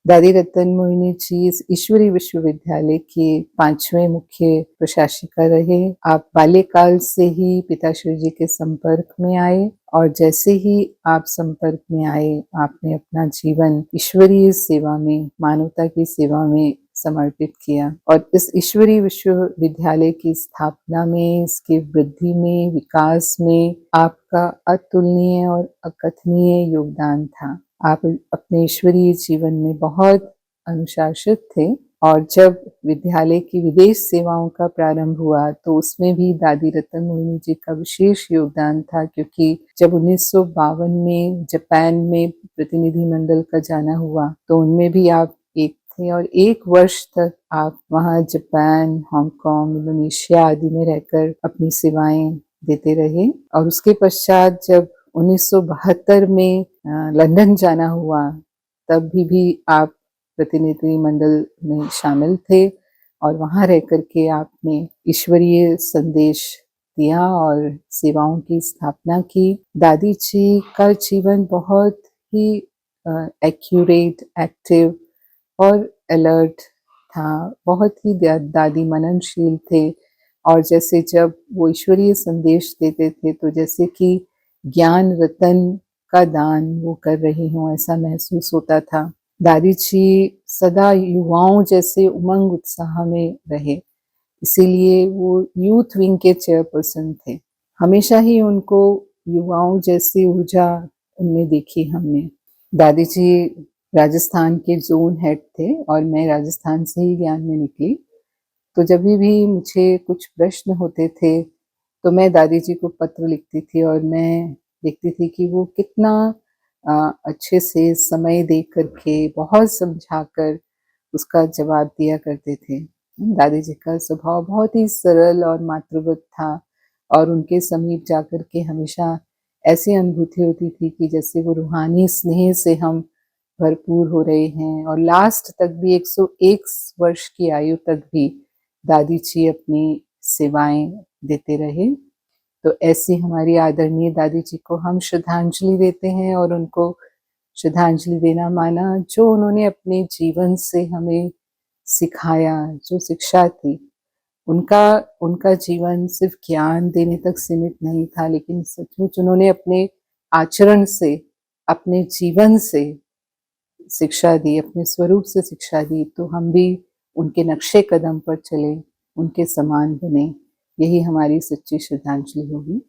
दादी रतन मोहिनी जी इस ईश्वरी विश्वविद्यालय के 5वें मुख्य प्रशासिका रहे। आप बाल्यकाल से ही पिताश्री जी के संपर्क में आए और जैसे ही आप संपर्क में आए, आपने अपना जीवन ईश्वरीय सेवा में, मानवता की सेवा में समर्पित किया और इस ईश्वरीय विश्वविद्यालय की स्थापना में, इसकी वृद्धि में, विकास में आपका अतुलनीय और अकथनीय योगदान था। आप अपने ईश्वरीय जीवन में बहुत अनुशासित थे और जब विद्यालय की विदेश सेवाओं का प्रारंभ हुआ तो उसमें भी दादी रतन मोहिनी जी का विशेष योगदान था, क्योंकि जब 1952 में जापान में प्रतिनिधिमंडल का जाना हुआ तो उनमें भी आप एक थे और 1 वर्ष तक आप वहाँ जापान, हांगकांग, इंडोनेशिया आदि में रहकर अपनी सेवाएं देते रहे। और उसके पश्चात जब 1972 में लंदन जाना हुआ तब भी आप प्रतिनिधिमंडल में शामिल थे और वहाँ रह कर के आपने ईश्वरीय संदेश दिया और सेवाओं की स्थापना की। दादी जी का जीवन बहुत ही एक्यूरेट, एक्टिव और अलर्ट था। बहुत ही दादी मननशील थे और जैसे जब वो ईश्वरीय संदेश देते थे तो जैसे कि ज्ञान रतन का दान वो कर रहे हों, ऐसा महसूस होता था। दादी जी सदा युवाओं जैसे उमंग उत्साह में रहे, इसीलिए वो यूथ विंग के चेयरपर्सन थे। हमेशा ही उनको युवाओं जैसी ऊर्जा उनमें देखी हमने। दादी जी राजस्थान के जोन हेड थे और मैं राजस्थान से ही ज्ञान में निकली, तो जब भी मुझे कुछ प्रश्न होते थे तो मैं दादी जी को पत्र लिखती थी और मैं देखती थी कि वो कितना अच्छे से समय दे करके बहुत समझाकर उसका जवाब दिया करते थे। दादी जी का स्वभाव बहुत ही सरल और मातृवत था और उनके समीप जाकर के हमेशा ऐसी अनुभूति होती थी कि जैसे वो रूहानी स्नेह से हम भरपूर हो रहे हैं। और लास्ट तक भी 101 वर्ष की आयु तक भी दादी जी अपनी सेवाएं देते रहे। तो ऐसी हमारी आदरणीय दादी जी को हम श्रद्धांजलि देते हैं और उनको श्रद्धांजलि देना माना जो उन्होंने अपने जीवन से हमें सिखाया, जो शिक्षा थी। उनका जीवन सिर्फ ज्ञान देने तक सीमित नहीं था, लेकिन सचमुच उन्होंने अपने आचरण से, अपने जीवन से शिक्षा दी, अपने स्वरूप से शिक्षा दी। तो हम भी उनके नक्शे कदम पर चले, उनके समान बने, यही हमारी सच्ची श्रद्धांजलि होगी।